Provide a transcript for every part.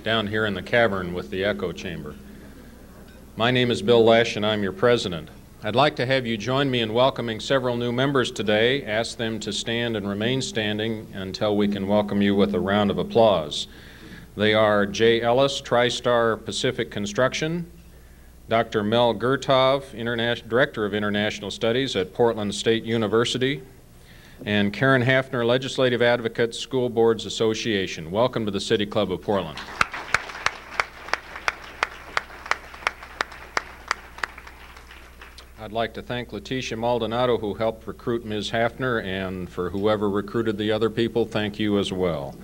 down here in the cavern with the echo chamber. My name is Bill Lesh, and I'm your president. I'd like to have you join me in welcoming several new members today. Ask them to stand and remain standing until we can welcome you with a round of applause. They are Jay Ellis, TriStar Pacific Construction, Dr. Mel Gertov, Director of International Studies at Portland State University, and Karen Hafner, Legislative Advocate, School Boards Association. Welcome to the City Club of Portland. I'd like to thank Leticia Maldonado, who helped recruit Ms. Hafner, and for whoever recruited the other people, thank you as well.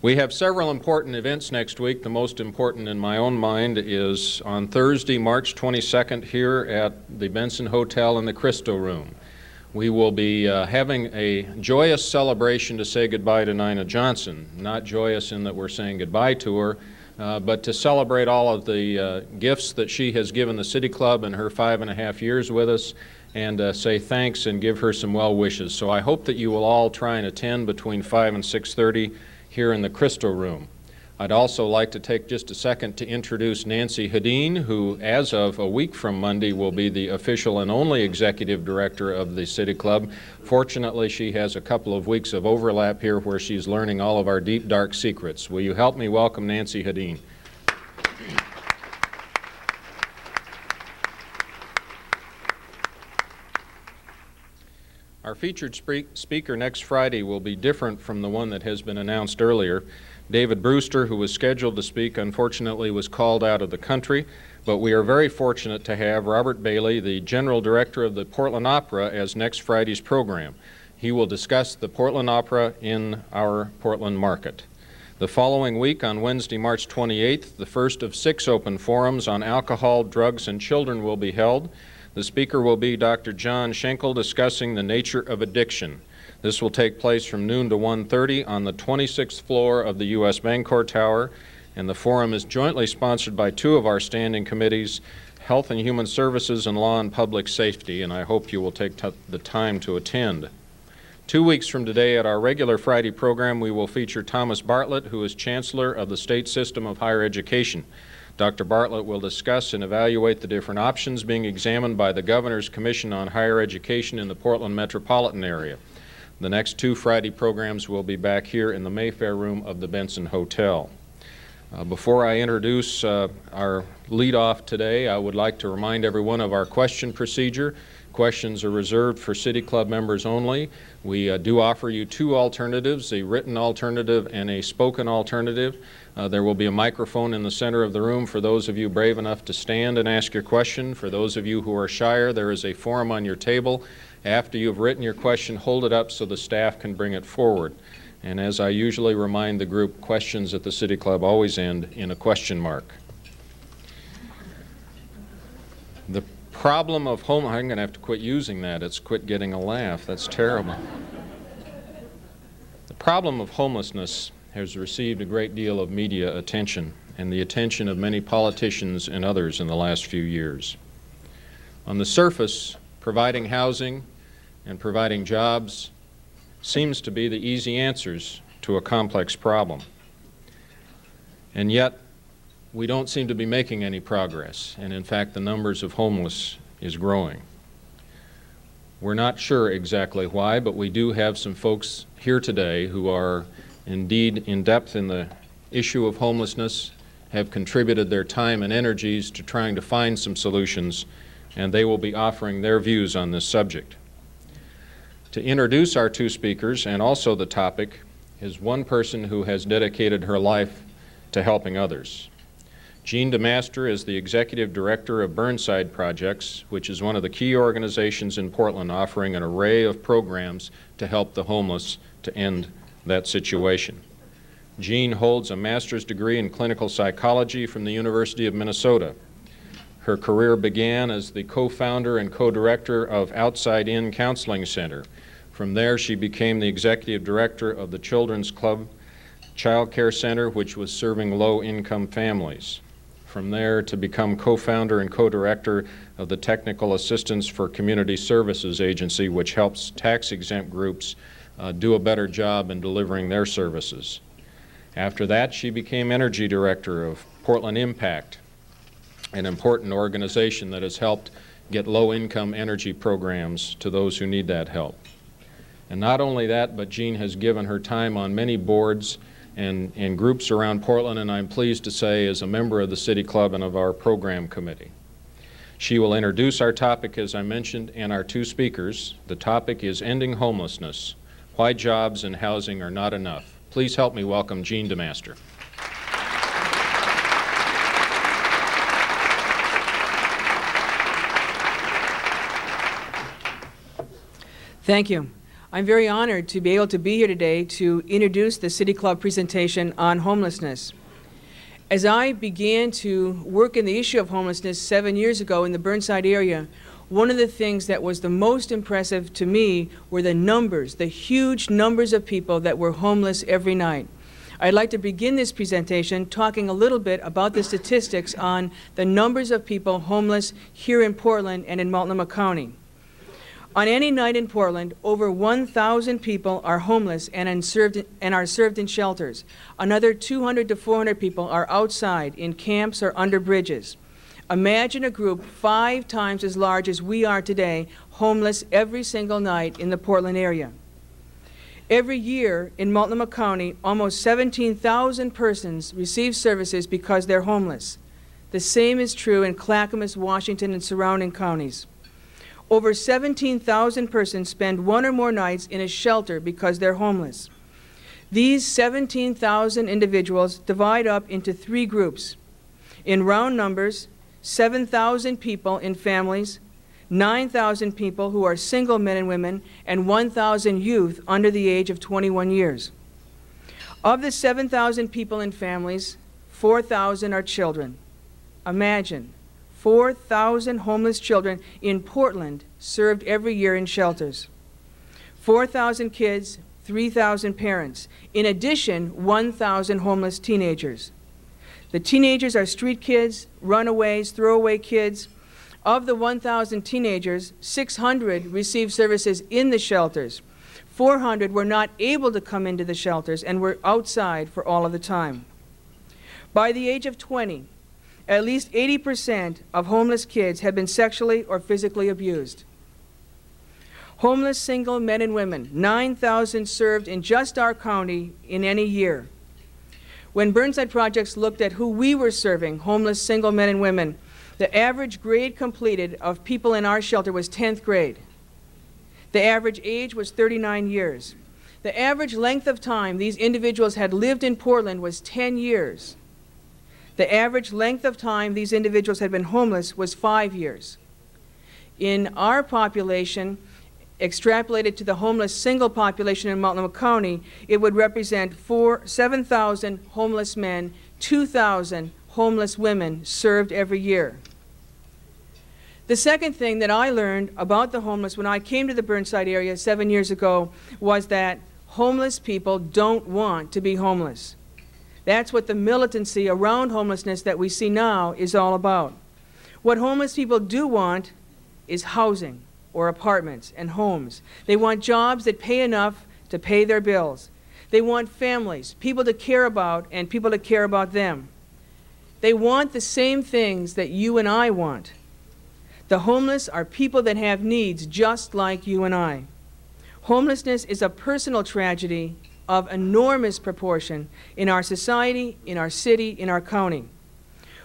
We have several important events next week. The most important in my own mind is on Thursday, March 22nd, here at the Benson Hotel in the Cristo Room. We will be having a joyous celebration to say goodbye to Nina Johnson. Not joyous in that we're saying goodbye to her, but to celebrate all of the gifts that she has given the City Club in her 5.5 years with us, and say thanks and give her some well wishes. So I hope that you will all try and attend between 5 and 6:30 here in the Cristo Room. I'd also like to take just a second to introduce Nancy Hedin, who as of a week from Monday will be the official and only executive director of the City Club. Fortunately, she has a couple of weeks of overlap here where she's learning all of our deep, dark secrets. Will you help me welcome Nancy Hedin? Our featured speaker next Friday will be different from the one that has been announced earlier. David Brewster, who was scheduled to speak, unfortunately was called out of the country, but we are very fortunate to have Robert Bailey, the General Director of the Portland Opera, as next Friday's program. He will discuss the Portland Opera in our Portland market. The following week, on Wednesday, March 28th, the first of 6 open forums on alcohol, drugs, and children will be held. The speaker will be Dr. John Schenkel, discussing the nature of addiction. This will take place from noon to 1:30 on the 26th floor of the U.S. Bancorp Tower, and the forum is jointly sponsored by 2 of our standing committees, Health and Human Services and Law and Public Safety, and I hope you will take the time to attend. 2 weeks from today at our regular Friday program, we will feature Thomas Bartlett, who is Chancellor of the State System of Higher Education. Dr. Bartlett will discuss and evaluate the different options being examined by the Governor's Commission on Higher Education in the Portland metropolitan area. The next 2 Friday programs will be back here in the Mayfair room of the Benson Hotel. Before I introduce our lead-off today, I would like to remind everyone of our question procedure. Questions are reserved for City Club members only. We do offer you 2 alternatives, a written alternative and a spoken alternative. There will be a microphone in the center of the room for those of you brave enough to stand and ask your question. For those of you who are shyer, there is a form on your table. After you've written your question, hold it up so the staff can bring it forward. And as I usually remind the group, questions at the City Club always end in a question mark. The problem of I'm going to have to quit using that. It's quit getting a laugh. That's terrible. The problem of homelessness has received a great deal of media attention and the attention of many politicians and others in the last few years. On the surface, providing housing and providing jobs seems to be the easy answers to a complex problem. And yet, we don't seem to be making any progress, and in fact, the numbers of homeless is growing. We're not sure exactly why, but we do have some folks here today who are indeed in depth in the issue of homelessness, have contributed their time and energies to trying to find some solutions, and they will be offering their views on this subject. To introduce our 2 speakers and also the topic is one person who has dedicated her life to helping others. Jean DeMaster is the Executive Director of Burnside Projects, which is one of the key organizations in Portland offering an array of programs to help the homeless to end that situation. Jean holds a master's degree in clinical psychology from the University of Minnesota. Her career began as the co-founder and co-director of Outside In Counseling Center. From there, she became the executive director of the Children's Club Child Care Center, which was serving low-income families. From there, to become co-founder and co-director of the Technical Assistance for Community Services Agency, which helps tax-exempt groups do a better job in delivering their services. After that, she became Energy Director of Portland Impact, an important organization that has helped get low-income energy programs to those who need that help. And not only that, but Jean has given her time on many boards and groups around Portland, and I'm pleased to say is a member of the City Club and of our program committee. She will introduce our topic, as I mentioned, and our two speakers. The topic is Ending Homelessness, Why Jobs and Housing Are Not Enough. Please help me welcome Jean DeMaster. Thank you. I'm very honored to be able to be here today to introduce the City Club presentation on homelessness. As I began to work in the issue of homelessness 7 years ago in the Burnside area, one of the things that was the most impressive to me were the numbers, the huge numbers of people that were homeless every night. I'd like to begin this presentation talking a little bit about the statistics on the numbers of people homeless here in Portland and in Multnomah County. On any night in Portland, over 1,000 people are homeless and are served in shelters. Another 200 to 400 people are outside in camps or under bridges. Imagine a group 5 times as large as we are today, homeless every single night in the Portland area. Every year in Multnomah County, almost 17,000 persons receive services because they're homeless. The same is true in Clackamas, Washington, and surrounding counties. Over 17,000 persons spend 1 or more nights in a shelter because they're homeless. These 17,000 individuals divide up into 3 groups. In round numbers, 7,000 people in families, 9,000 people who are single men and women, and 1,000 youth under the age of 21 years. Of the 7,000 people in families, 4,000 are children. Imagine. 4,000 homeless children in Portland served every year in shelters. 4,000 kids, 3,000 parents. In addition, 1,000 homeless teenagers. The teenagers are street kids, runaways, throwaway kids. Of the 1,000 teenagers, 600 received services in the shelters. 400 were not able to come into the shelters and were outside for all of the time. By the age of 20, at least 80% of homeless kids have been sexually or physically abused. Homeless single men and women, 9,000 served in just our county in any year. When Burnside Projects looked at who we were serving, homeless single men and women, the average grade completed of people in our shelter was 10th grade. The average age was 39 years. The average length of time these individuals had lived in Portland was 10 years. The average length of time these individuals had been homeless was 5 years. In our population, extrapolated to the homeless single population in Multnomah County, it would represent 7,000 homeless men, 2,000 homeless women served every year. The second thing that I learned about the homeless when I came to the Burnside area 7 years ago was that homeless people don't want to be homeless. That's what the militancy around homelessness that we see now is all about. What homeless people do want is housing or apartments and homes. They want jobs that pay enough to pay their bills. They want families, people to care about and people to care about them. They want the same things that you and I want. The homeless are people that have needs just like you and I. Homelessness is a personal tragedy of enormous proportion in our society, in our city, in our county.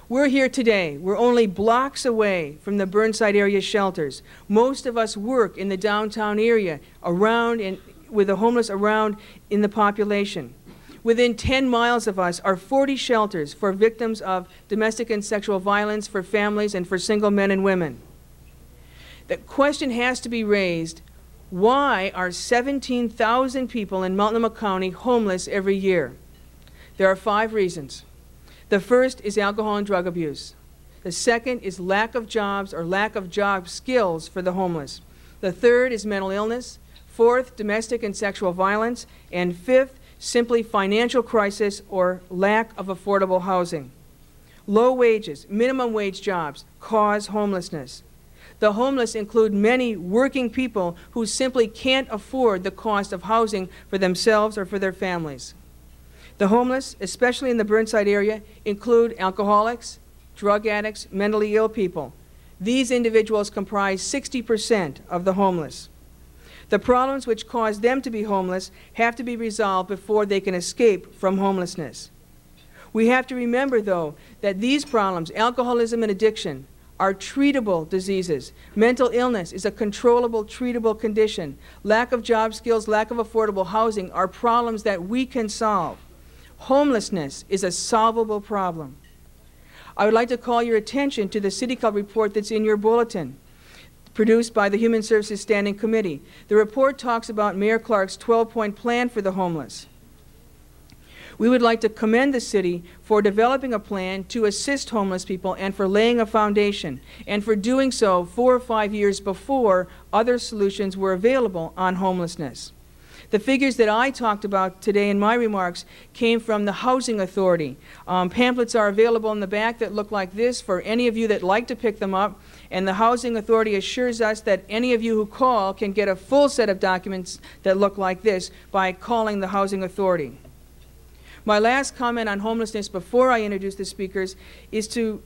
We're here today. We're only blocks away from the Burnside area shelters. Most of us work in the downtown area with the homeless around in the population. Within 10 miles of us are 40 shelters for victims of domestic and sexual violence, for families, and for single men and women. The question has to be raised, why are 17,000 people in Multnomah County homeless every year? There are 5 reasons. The first is alcohol and drug abuse. The second is lack of jobs or lack of job skills for the homeless. The third is mental illness. Fourth, domestic and sexual violence. And fifth, simply financial crisis or lack of affordable housing. Low wages, minimum wage jobs cause homelessness. The homeless include many working people who simply can't afford the cost of housing for themselves or for their families. The homeless, especially in the Burnside area, include alcoholics, drug addicts, mentally ill people. These individuals comprise 60% of the homeless. The problems which cause them to be homeless have to be resolved before they can escape from homelessness. We have to remember, though, that these problems, alcoholism and addiction, are treatable diseases. Mental illness is a controllable, treatable condition. Lack of job skills, lack of affordable housing are problems that we can solve. Homelessness is a solvable problem. I would like to call your attention to the City Club report that's in your bulletin, produced by the Human Services Standing Committee. The report talks about Mayor Clark's 12-point plan for the homeless. We would like to commend the city for developing a plan to assist homeless people and for laying a foundation, and for doing so 4 or 5 years before other solutions were available on homelessness. The figures that I talked about today in my remarks came from the Housing Authority. Pamphlets are available in the back that look like this for any of you that like to pick them up, and the Housing Authority assures us that any of you who call can get a full set of documents that look like this by calling the Housing Authority. My last comment on homelessness before I introduce the speakers is to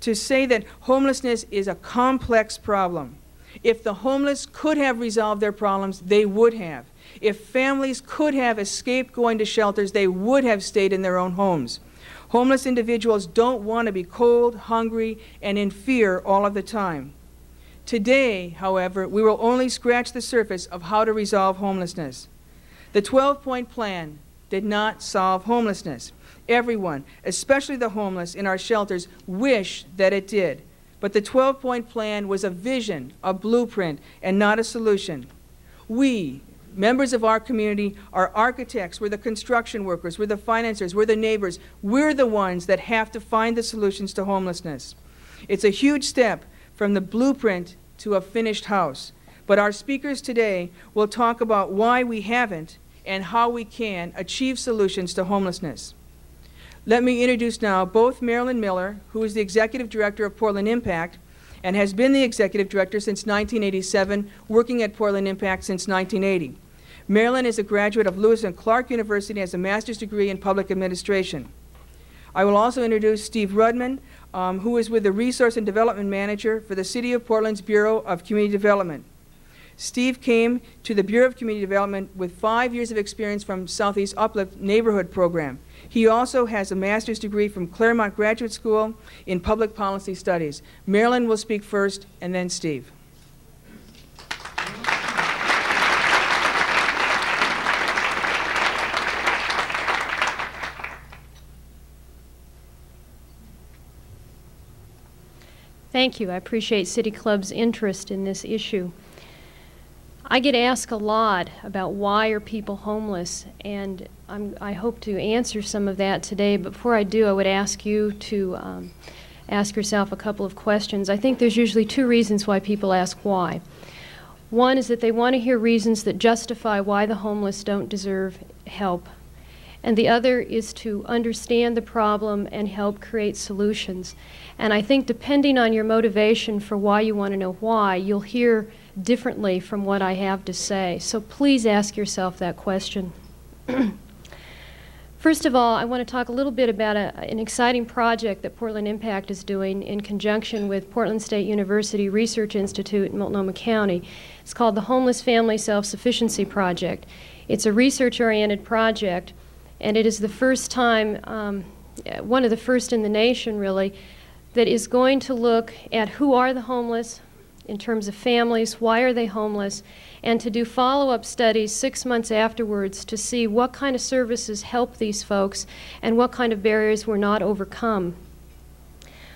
say that homelessness is a complex problem. If the homeless could have resolved their problems, they would have. If families could have escaped going to shelters, they would have stayed in their own homes. Homeless individuals don't want to be cold, hungry, and in fear all of the time. Today, however, we will only scratch the surface of how to resolve homelessness. The 12-point plan did not solve homelessness. Everyone, especially the homeless in our shelters, wish that it did. But the 12-point plan was a vision, a blueprint, and not a solution. We, members of our community, are architects, we're the construction workers, we're the financiers, we're the neighbors. We're the ones that have to find the solutions to homelessness. It's a huge step from the blueprint to a finished house. But our speakers today will talk about why we haven't and how we can achieve solutions to homelessness. Let me introduce now both Marilyn Miller, who is the Executive Director of Portland Impact and has been the Executive Director since 1987, working at Portland Impact since 1980. Marilyn is a graduate of Lewis and Clark University and has a master's degree in public administration. I will also introduce Steve Rudman, who is with the Resource and Development Manager for the City of Portland's Bureau of Community Development. Steve came to the Bureau of Community Development with 5 years of experience from Southeast Uplift Neighborhood Program. He also has a master's degree from Claremont Graduate School in Public Policy Studies. Marilyn will speak first, and then Steve. Thank you. I appreciate City Club's interest in this issue. I get asked a lot about why are people homeless, and I hope to answer some of that today. But before I do, I would ask you to ask yourself a couple of questions. I think there's usually 2 reasons why people ask why. One is that they want to hear reasons that justify why the homeless don't deserve help. And the other is to understand the problem and help create solutions. And I think depending on your motivation for why you want to know why, you'll hear differently from what I have to say. So please ask yourself that question. First of all, I want to talk a little bit about an exciting project that Portland Impact is doing in conjunction with Portland State University Research Institute in Multnomah County. It's called the Homeless Family Self-Sufficiency Project. It's a research-oriented project, and it is the first time, one of the first in the nation really, that is going to look at who are the homeless in terms of families, why are they homeless, and to do follow-up studies 6 months afterwards to see what kind of services help these folks and what kind of barriers were not overcome.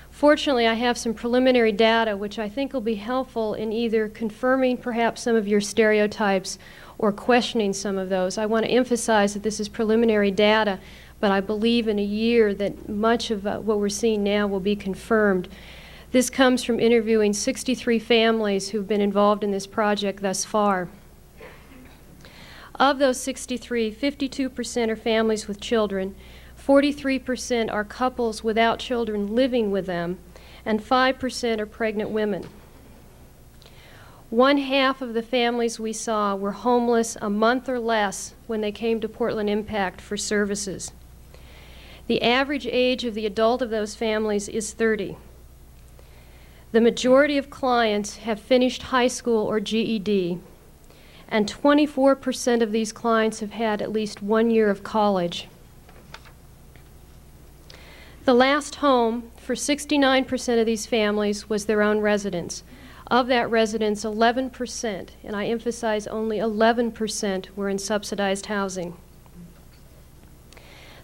Fortunately, I have some preliminary data which I think will be helpful in either confirming perhaps some of your stereotypes or questioning some of those. I want to emphasize that this is preliminary data, but I believe in a year that much of what we're seeing now will be confirmed. This comes from interviewing 63 families who've been involved in this project thus far. Of those 63, 52% are families with children, 43% are couples without children living with them, and 5% are pregnant women. 1/2 of the families we saw were homeless a month or less when they came to Portland Impact for services. The average age of the adult of those families is 30. The majority of clients have finished high school or GED, and 24% of these clients have had at least 1 year of college. The last home for 69% of these families was their own residence. Of that residence, 11%, and I emphasize only 11%, were in subsidized housing.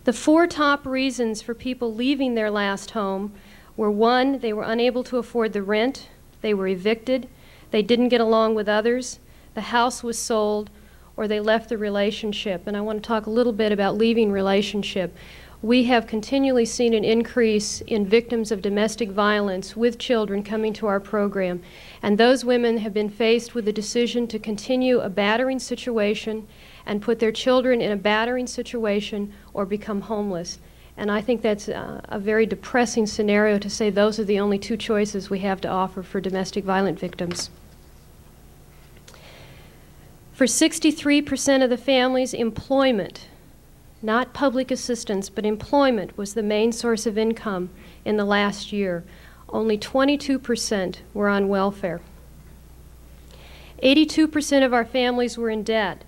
The 4 top reasons for people leaving their last home were: 1, they were unable to afford the rent, they were evicted, they didn't get along with others, the house was sold, or they left the relationship. And I want to talk a little bit about leaving relationship. We have continually seen an increase in victims of domestic violence with children coming to our program, and those women have been faced with the decision to continue a battering situation and put their children in a battering situation or become homeless. And I think that's a very depressing scenario to say those are the only 2 choices we have to offer for domestic violence victims. For 63% of the families, employment, not public assistance, but employment was the main source of income in the last year. Only 22% were on welfare. 82% of our families were in debt.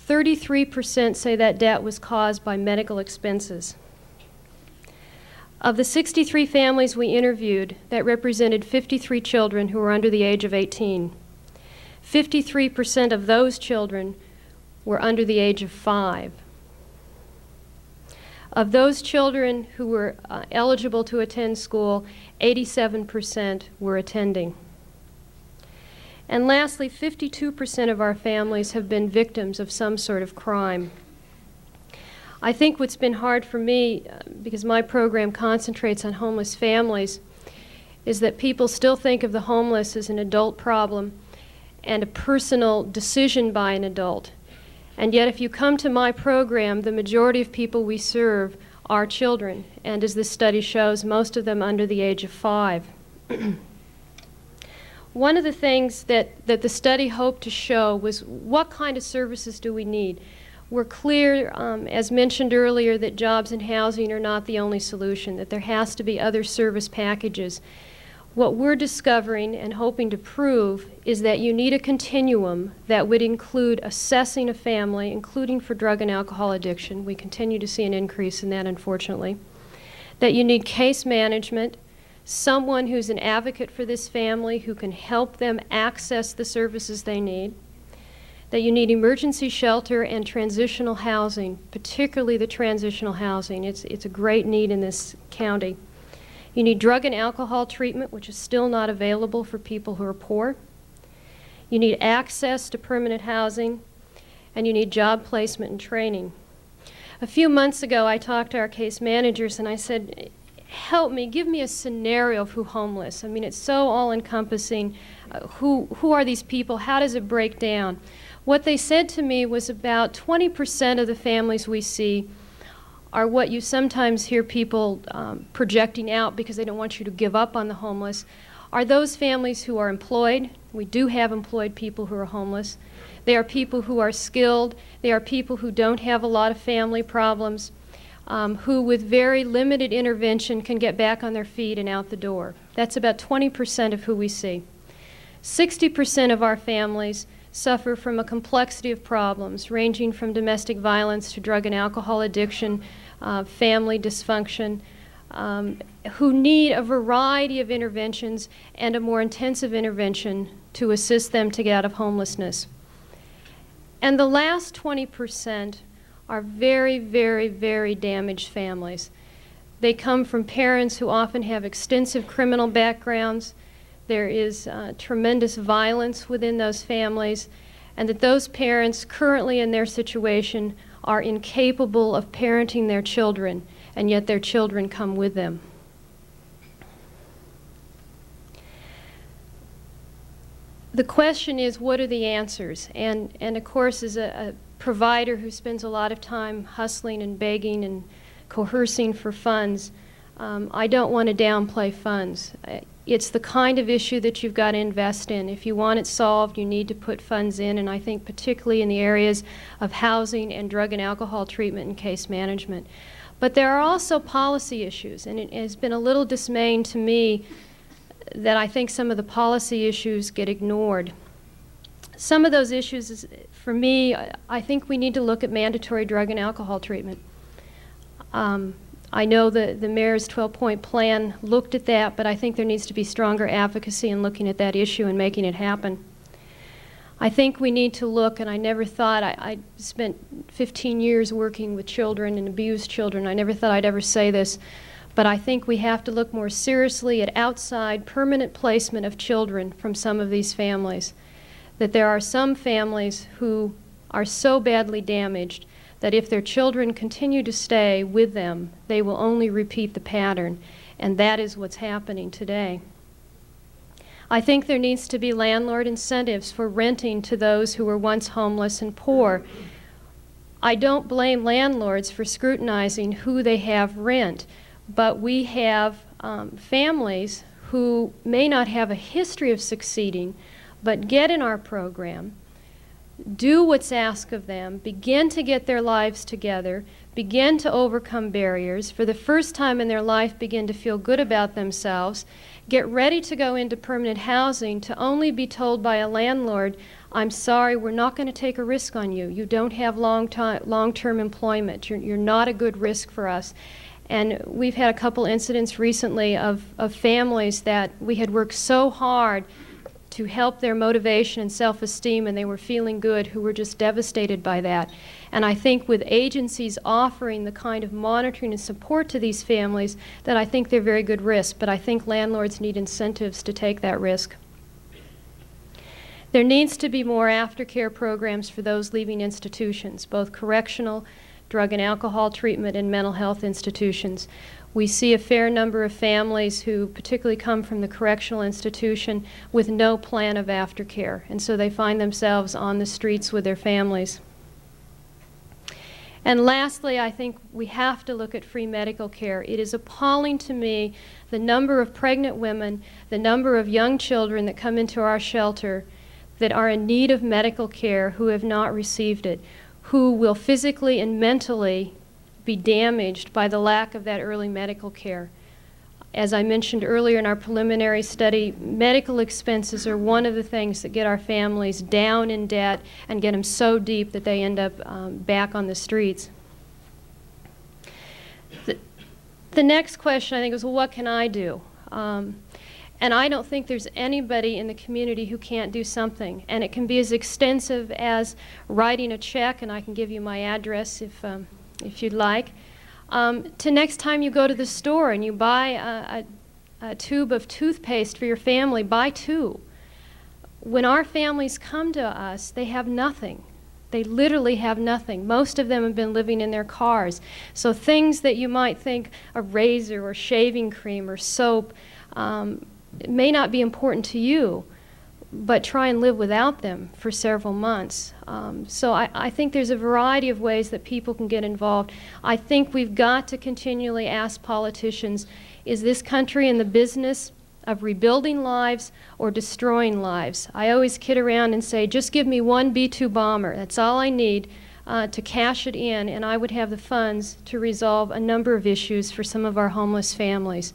33% say that debt was caused by medical expenses. Of the 63 families we interviewed, that represented 53 children who were under the age of 18. 53% of those children were under the age of 5. Of those children who were eligible to attend school, 87% were attending. And lastly, 52% of our families have been victims of some sort of crime. I think what's been hard for me, because my program concentrates on homeless families, is that people still think of the homeless as an adult problem and a personal decision by an adult. And yet if you come to my program, the majority of people we serve are children, and as this study shows, most of them under the age of 5. One of the things that the study hoped to show was what kind of services do we need. We're clear, as mentioned earlier, that jobs and housing are not the only solution, that there has to be other service packages. What we're discovering and hoping to prove is that you need a continuum that would include assessing a family, including for drug and alcohol addiction. We continue to see an increase in that, unfortunately. That you need case management, someone who's an advocate for this family who can help them access the services they need. That you need emergency shelter and transitional housing, particularly the transitional housing. It's a great need in this county. You need drug and alcohol treatment, which is still not available for people who are poor. You need access to permanent housing, and you need job placement and training. A few months ago, I talked to our case managers, and I said, help me, give me a scenario of who's homeless. I mean, it's so all-encompassing. Who are these people? How does it break down? What they said to me was about 20% of the families we see are what you sometimes hear people projecting out because they don't want you to give up on the homeless, are those families who are employed. We do have employed people who are homeless. They are people who are skilled. They are people who don't have a lot of family problems, who with very limited intervention can get back on their feet and out the door. That's about 20% of who we see. 60% of our families suffer from a complexity of problems ranging from domestic violence to drug and alcohol addiction, family dysfunction, who need a variety of interventions and a more intensive intervention to assist them to get out of homelessness. And the last 20% are very, very, very damaged families. They come from parents who often have extensive criminal backgrounds. There is tremendous violence within those families, and that those parents currently in their situation are incapable of parenting their children, and yet their children come with them. The question is, what are the answers? And of course, as a provider who spends a lot of time hustling and begging and coercing for funds, I don't want to downplay funds. It's the kind of issue that you've got to invest in. If you want it solved, you need to put funds in, and I think particularly in the areas of housing and drug and alcohol treatment and case management. But there are also policy issues, and it has been a little dismaying to me that I think some of the policy issues get ignored. Some of those issues, for me, I think we need to look at mandatory drug and alcohol treatment. I know that the mayor's 12-point plan looked at that, but I think there needs to be stronger advocacy in looking at that issue and making it happen. I think we need to look, and I never thought, I spent 15 years working with children and abused children. I never thought I'd ever say this, but I think we have to look more seriously at outside permanent placement of children from some of these families. That there are some families who are so badly damaged that if their children continue to stay with them, they will only repeat the pattern, and that is what's happening today. I think there needs to be landlord incentives for renting to those who were once homeless and poor. I don't blame landlords for scrutinizing who they have rent, but we have families who may not have a history of succeeding, but get in our program, do what's asked of them, begin to get their lives together, begin to overcome barriers, for the first time in their life begin to feel good about themselves, get ready to go into permanent housing, to only be told by a landlord, I'm sorry, we're not going to take a risk on you. You don't have long-term employment. You're not a good risk for us. And we've had a couple incidents recently of families that we had worked so hard to help their motivation and self-esteem, and they were feeling good, who were just devastated by that. And I think with agencies offering the kind of monitoring and support to these families, that I think they're very good risks, but I think landlords need incentives to take that risk. There needs to be more aftercare programs for those leaving institutions, both correctional, drug and alcohol treatment, and mental health institutions. We see a fair number of families who particularly come from the correctional institution with no plan of aftercare, and so they find themselves on the streets with their families. And lastly, I think we have to look at free medical care. It is appalling to me the number of pregnant women, the number of young children that come into our shelter that are in need of medical care who have not received it, who will physically and mentally be damaged by the lack of that early medical care. As I mentioned earlier in our preliminary study, medical expenses are one of the things that get our families down in debt and get them so deep that they end up back on the streets. The next question I think is, well, what can I do? And I don't think there's anybody in the community who can't do something. And it can be as extensive as writing a check, and I can give you my address if you'd like, to next time you go to the store and you buy a tube of toothpaste for your family, buy two. When our families come to us, they have nothing. They literally have nothing. Most of them have been living in their cars. So things that you might think a razor or shaving cream or soap may not be important to you, but try and live without them for several months. So I think there's a variety of ways that people can get involved. I think we've got to continually ask politicians, is this country in the business of rebuilding lives or destroying lives? I always kid around and say, just give me one B-2 bomber. That's all I need to cash it in, and I would have the funds to resolve a number of issues for some of our homeless families.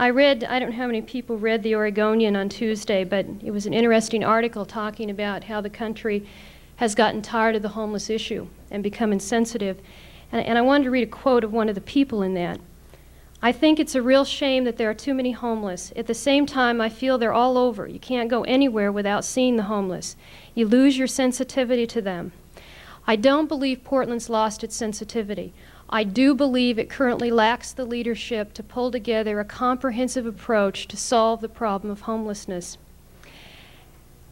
I don't know how many people read the Oregonian on Tuesday, but it was an interesting article talking about how the country has gotten tired of the homeless issue and become insensitive. And I wanted to read a quote of one of the people in that. I think it's a real shame that there are too many homeless. At the same time, I feel they're all over. You can't go anywhere without seeing the homeless. You lose your sensitivity to them. I don't believe Portland's lost its sensitivity. I do believe it currently lacks the leadership to pull together a comprehensive approach to solve the problem of homelessness.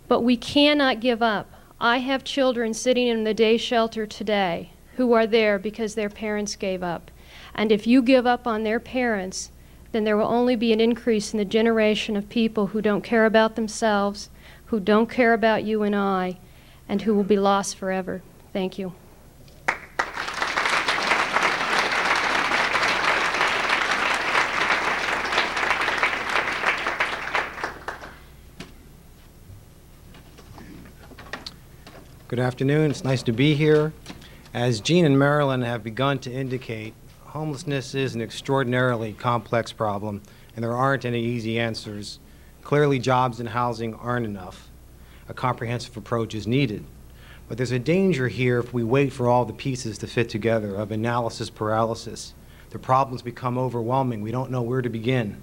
But we cannot give up. I have children sitting in the day shelter today who are there because their parents gave up. And if you give up on their parents, then there will only be an increase in the generation of people who don't care about themselves, who don't care about you and I, and who will be lost forever. Thank you. Good afternoon. It's nice to be here. As Gene and Marilyn have begun to indicate, homelessness is an extraordinarily complex problem, and there aren't any easy answers. Clearly, jobs and housing aren't enough. A comprehensive approach is needed. But there's a danger here if we wait for all the pieces to fit together, of analysis paralysis. The problems become overwhelming. We don't know where to begin.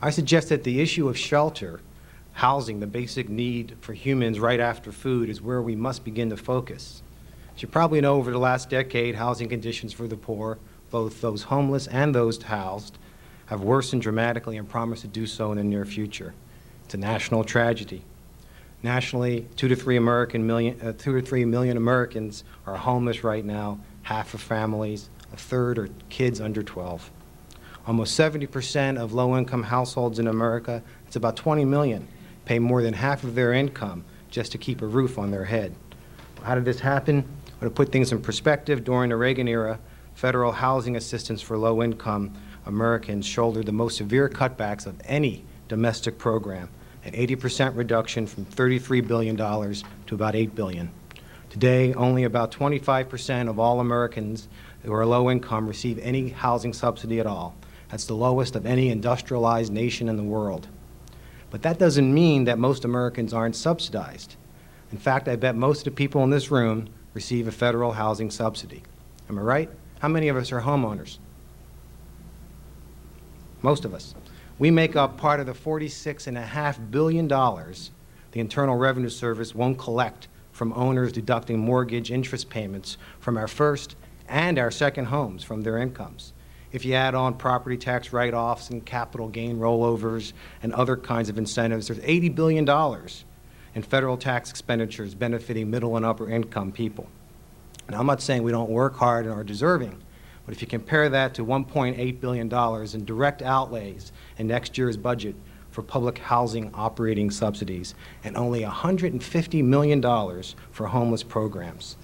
I suggest that the issue of shelter, housing, the basic need for humans right after food, is where we must begin to focus. As you probably know, over the last decade, housing conditions for the poor, both those homeless and those housed, have worsened dramatically and promise to do so in the near future. It's a national tragedy. Nationally, 2 to 3 million Americans are homeless right now. Half are families, a third are kids under 12. Almost 70% of low-income households in America, it's about 20 million, pay more than half of their income just to keep a roof on their head. How did this happen? Well, to put things in perspective, during the Reagan era, federal housing assistance for low-income Americans shouldered the most severe cutbacks of any domestic program, an 80% reduction from $33 billion to about $8 billion. Today, only about 25% of all Americans who are low income receive any housing subsidy at all. That's the lowest of any industrialized nation in the world. But that doesn't mean that most Americans aren't subsidized. In fact, I bet most of the people in this room receive a federal housing subsidy. Am I right? How many of us are homeowners? Most of us. We make up part of the $46.5 billion the Internal Revenue Service won't collect from owners deducting mortgage interest payments from our first and our second homes from their incomes. If you add on property tax write-offs and capital gain rollovers and other kinds of incentives, there's $80 billion in federal tax expenditures benefiting middle and upper income people. Now, I'm not saying we don't work hard and are deserving, but if you compare that to $1.8 billion in direct outlays in next year's budget for public housing operating subsidies and only $150 million for homeless programs.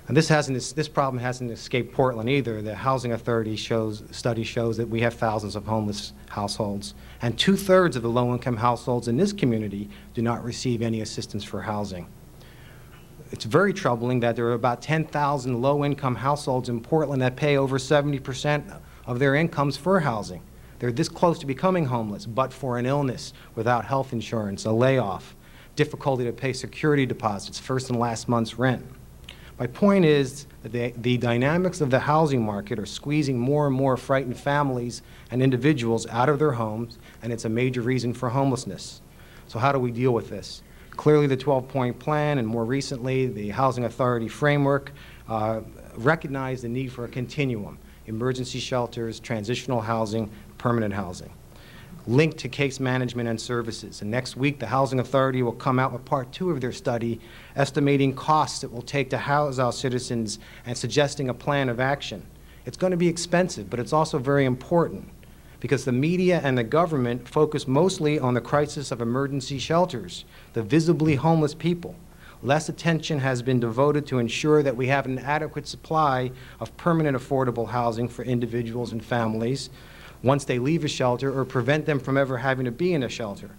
And this problem hasn't escaped Portland either. The Housing Authority study shows that we have thousands of homeless households, and 2/3 of the low-income households in this community do not receive any assistance for housing. It's very troubling that there are about 10,000 low-income households in Portland that pay over 70% of their incomes for housing. They're this close to becoming homeless, but for an illness, without health insurance, a layoff, difficulty to pay security deposits, first and last month's rent. My point is that the dynamics of the housing market are squeezing more and more frightened families and individuals out of their homes, and it's a major reason for homelessness. So how do we deal with this? Clearly, the 12-point plan and more recently the Housing Authority framework recognize the need for a continuum: emergency shelters, transitional housing, permanent housing, linked to case management and services. And next week, the Housing Authority will come out with part 2 of their study, estimating costs it will take to house our citizens and suggesting a plan of action. It's going to be expensive, but it's also very important, because the media and the government focus mostly on the crisis of emergency shelters, the visibly homeless people. Less attention has been devoted to ensure that we have an adequate supply of permanent affordable housing for individuals and families once they leave a shelter, or prevent them from ever having to be in a shelter.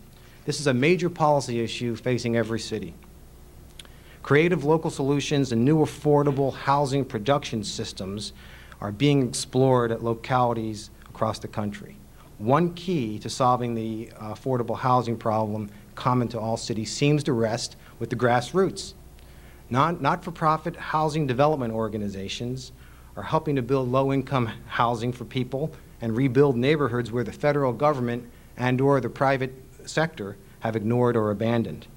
This is a major policy issue facing every city. Creative local solutions and new affordable housing production systems are being explored at localities across the country. One key to solving the affordable housing problem common to all cities seems to rest with the grassroots. Not-for-profit housing development organizations are helping to build low-income housing for people and rebuild neighborhoods where the federal government and/or the private sector have ignored or abandoned.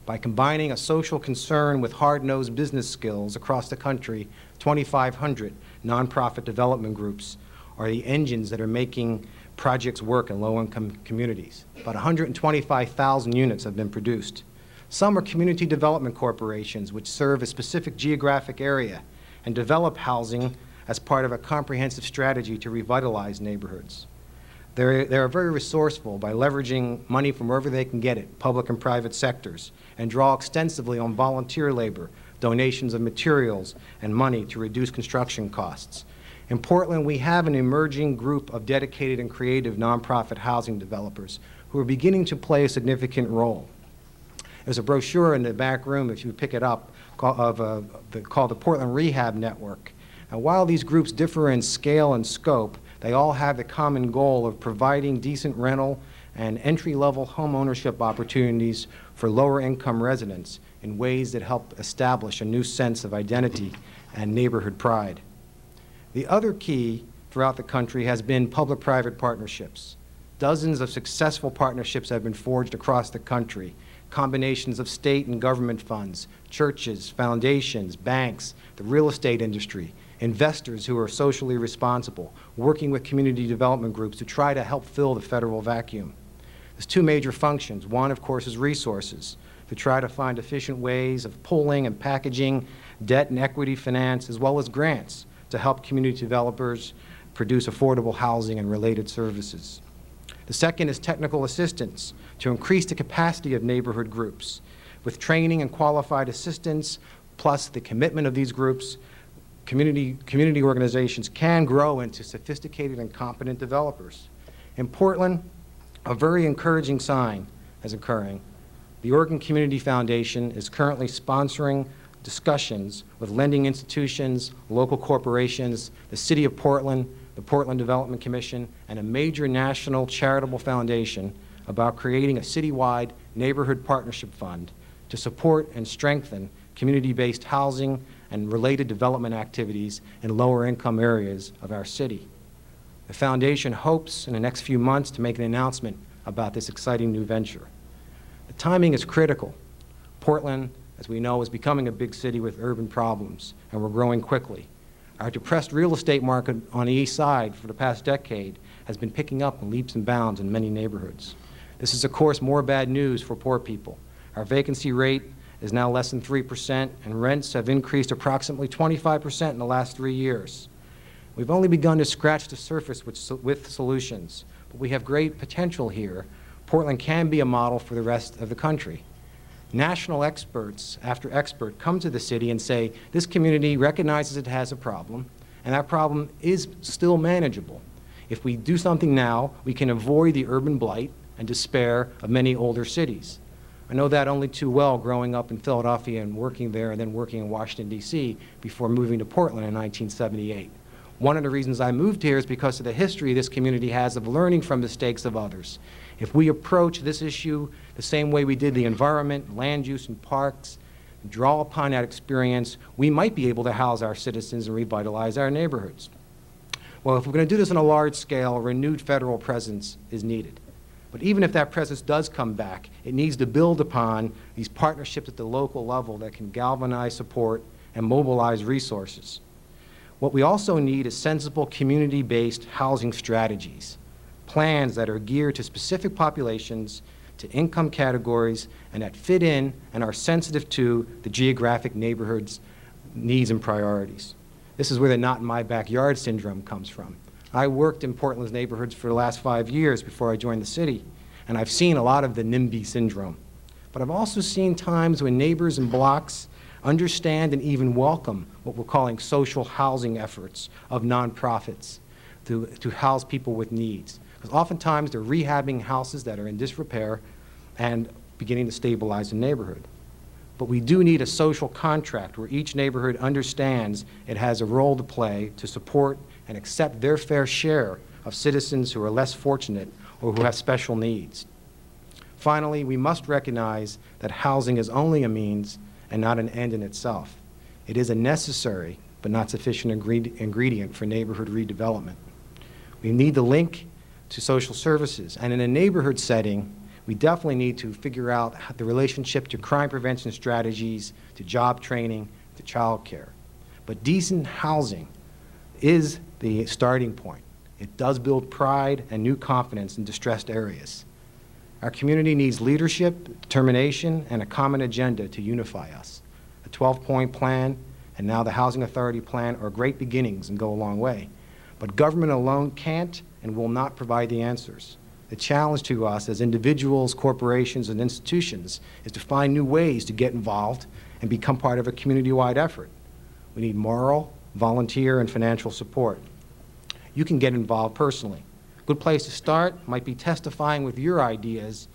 By combining a social concern with hard-nosed business skills across the country, 2,500 nonprofit development groups are the engines that are making projects work in low-income communities. About 125,000 units have been produced. Some are community development corporations which serve a specific geographic area and develop housing as part of a comprehensive strategy to revitalize neighborhoods. They are very resourceful by leveraging money from wherever they can get it, public and private sectors, and draw extensively on volunteer labor, donations of materials, and money to reduce construction costs. In Portland, we have an emerging group of dedicated and creative nonprofit housing developers who are beginning to play a significant role. There's a brochure in the back room, if you pick it up, called the Portland Rehab Network. And while these groups differ in scale and scope, they all have the common goal of providing decent rental and entry-level home ownership opportunities for lower-income residents in ways that help establish a new sense of identity and neighborhood pride. The other key throughout the country has been public-private partnerships. Dozens of successful partnerships have been forged across the country, combinations of state and government funds, churches, foundations, banks, the real estate industry, investors who are socially responsible, working with community development groups to try to help fill the federal vacuum. There's two major functions. One, of course, is resources, to try to find efficient ways of pooling and packaging debt and equity finance, as well as grants to help community developers produce affordable housing and related services. The second is technical assistance to increase the capacity of neighborhood groups. With training and qualified assistance, plus the commitment of these groups, community organizations can grow into sophisticated and competent developers. In Portland, a very encouraging sign is occurring. The Oregon Community Foundation is currently sponsoring discussions with lending institutions, local corporations, the City of Portland, the Portland Development Commission, and a major national charitable foundation about creating a citywide neighborhood partnership fund to support and strengthen community-based housing and related development activities in lower-income areas of our city. The foundation hopes in the next few months to make an announcement about this exciting new venture. The timing is critical. Portland, as we know, is becoming a big city with urban problems, and we're growing quickly. Our depressed real estate market on the east side for the past decade has been picking up in leaps and bounds in many neighborhoods. This is, of course, more bad news for poor people. Our vacancy rate is now less than 3%, and rents have increased approximately 25% in the last 3 years. We've only begun to scratch the surface with solutions, but we have great potential here. Portland can be a model for the rest of the country. National experts after expert come to the city and say, this community recognizes it has a problem, and that problem is still manageable. If we do something now, we can avoid the urban blight and despair of many older cities. I know that only too well growing up in Philadelphia and working there and then working in Washington, D.C. before moving to Portland in 1978. One of the reasons I moved here is because of the history this community has of learning from mistakes of others. If we approach this issue the same way we did the environment, land use, and parks, and draw upon that experience, we might be able to house our citizens and revitalize our neighborhoods. Well, if we're going to do this on a large scale, a renewed federal presence is needed. But even if that presence does come back, it needs to build upon these partnerships at the local level that can galvanize support and mobilize resources. What we also need is sensible community-based housing strategies, plans that are geared to specific populations, to income categories, and that fit in and are sensitive to the geographic neighborhood's needs and priorities. This is where the not-in-my-backyard syndrome comes from. I worked in Portland's neighborhoods for the last 5 years before I joined the city, and I've seen a lot of the NIMBY syndrome. But I've also seen times when neighbors and blocks understand and even welcome what we're calling social housing efforts of nonprofits to house people with needs. Because oftentimes they're rehabbing houses that are in disrepair and beginning to stabilize the neighborhood. But we do need a social contract where each neighborhood understands it has a role to play to support and accept their fair share of citizens who are less fortunate or who have special needs. Finally, we must recognize that housing is only a means and not an end in itself. It is a necessary but not sufficient ingredient for neighborhood redevelopment. We need the link to social services, and in a neighborhood setting, we definitely need to figure out the relationship to crime prevention strategies, to job training, to child care. But decent housing is the starting point. It does build pride and new confidence in distressed areas. Our community needs leadership, determination, and a common agenda to unify us. A 12-point plan and now the Housing Authority plan are great beginnings and go a long way. But government alone can't and will not provide the answers. The challenge to us as individuals, corporations, and institutions is to find new ways to get involved and become part of a community-wide effort. We need moral, volunteer, and financial support. You can get involved personally. A good place to start might be testifying with your ideas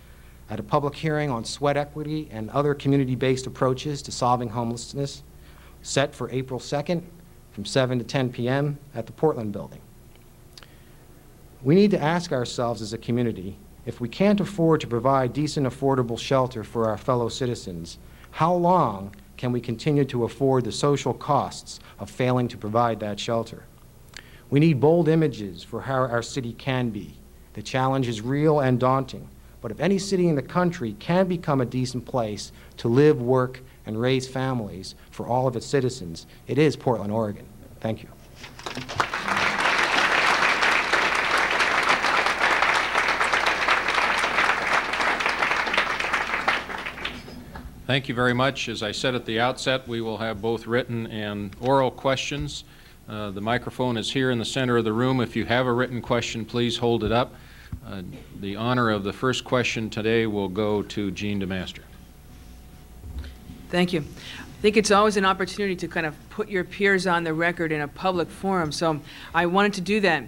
at a public hearing on sweat equity and other community-based approaches to solving homelessness, set for April 2nd from 7 to 10 p.m. at the Portland Building. We need to ask ourselves as a community, if we can't afford to provide decent, affordable shelter for our fellow citizens, how long can we continue to afford the social costs of failing to provide that shelter? We need bold images for how our city can be. The challenge is real and daunting, but if any city in the country can become a decent place to live, work, and raise families for all of its citizens, it is Portland, Oregon. Thank you. Thank you very much. As I said at the outset, we will have both written and oral questions. The microphone is here in the center of the room. If you have a written question, please hold it up. The honor of the first question today will go to Jean DeMaster. Thank you. I think it's always an opportunity to kind of put your peers on the record in a public forum, so I wanted to do that.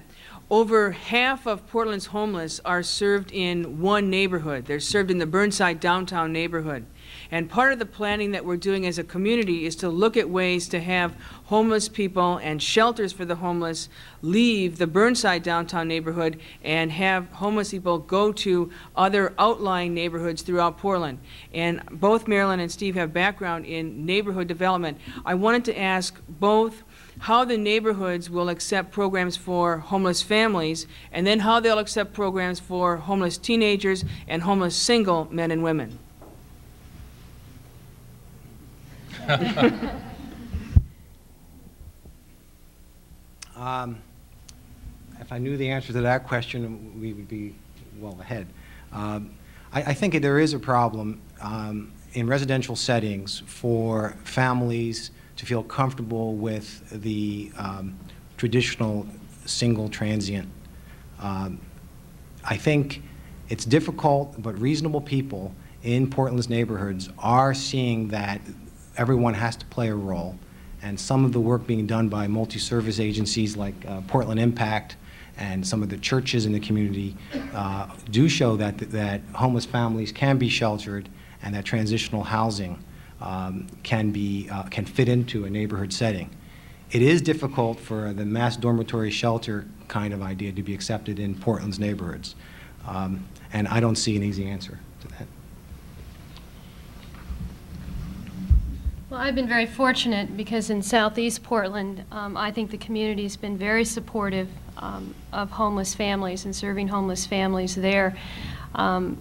Over half of Portland's homeless are served in one neighborhood. They're served in the Burnside downtown neighborhood. And part of the planning that we're doing as a community is to look at ways to have homeless people and shelters for the homeless leave the Burnside downtown neighborhood and have homeless people go to other outlying neighborhoods throughout Portland. And both Marilyn and Steve have background in neighborhood development. I wanted to ask both how the neighborhoods will accept programs for homeless families, and then how they'll accept programs for homeless teenagers and homeless single men and women. If I knew the answer to that question, we would be well ahead. I think there is a problem in residential settings for families to feel comfortable with the traditional single transient. I think it's difficult, but reasonable people in Portland's neighborhoods are seeing that everyone has to play a role, and some of the work being done by multi-service agencies like Portland Impact and some of the churches in the community do show that homeless families can be sheltered and that transitional housing can fit into a neighborhood setting. It is difficult for the mass dormitory shelter kind of idea to be accepted in Portland's neighborhoods, and I don't see an easy answer to that. Well, I've been very fortunate because in Southeast Portland, I think the community's been very supportive of homeless families and serving homeless families there. I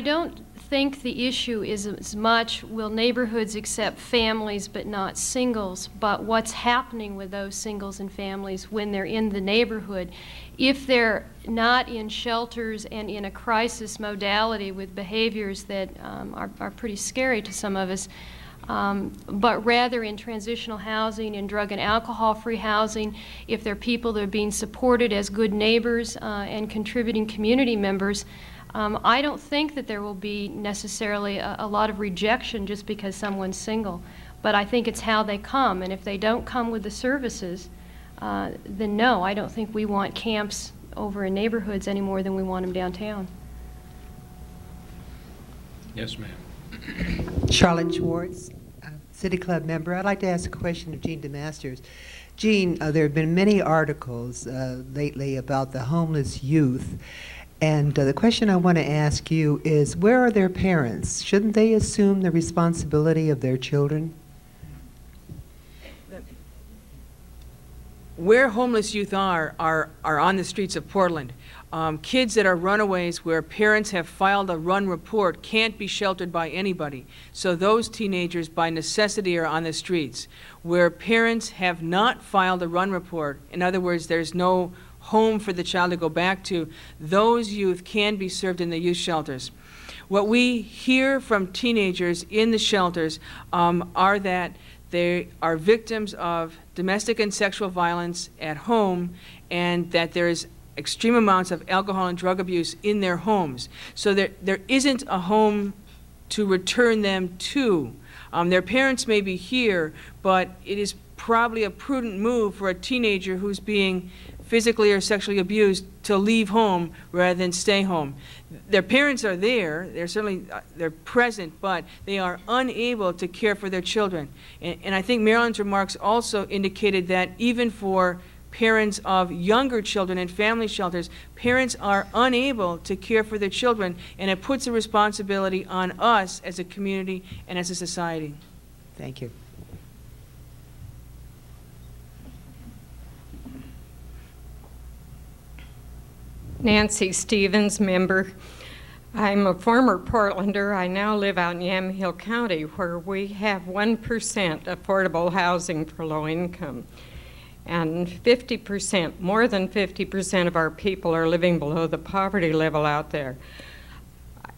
don't think the issue is as much will neighborhoods accept families but not singles, but what's happening with those singles and families when they're in the neighborhood. If they're not in shelters and in a crisis modality with behaviors that are pretty scary to some of us, but rather in transitional housing and drug and alcohol-free housing, if they're people that are being supported as good neighbors and contributing community members, I don't think that there will be necessarily a lot of rejection just because someone's single, but I think it's how they come, and if they don't come with the services, then no, I don't think we want camps over in neighborhoods any more than we want them downtown. Yes, ma'am. Charlotte Schwartz, City Club member. I'd like to ask a question of Jean DeMasters. Jean, there have been many articles lately about the homeless youth, and the question I want to ask you is, where are their parents? Shouldn't they assume the responsibility of their children? Where homeless youth are on the streets of Portland. Kids that are runaways where parents have filed a run report can't be sheltered by anybody. So those teenagers by necessity are on the streets. Where parents have not filed a run report, in other words, there's no home for the child to go back to, those youth can be served in the youth shelters. What we hear from teenagers in the shelters are that they are victims of domestic and sexual violence at home, and that there is extreme amounts of alcohol and drug abuse in their homes. So there isn't a home to return them to. Their parents may be here, but it is probably a prudent move for a teenager who's being physically or sexually abused to leave home rather than stay home. Their parents are there, they're present, but they are unable to care for their children. And I think Marilyn's remarks also indicated that even for parents of younger children in family shelters, parents are unable to care for their children, and it puts a responsibility on us as a community and as a society. Thank you. Nancy Stevens, member. I'm a former Portlander. I now live out in Yamhill County, where we have 1% affordable housing for low income. And 50%, more than 50% of our people are living below the poverty level out there.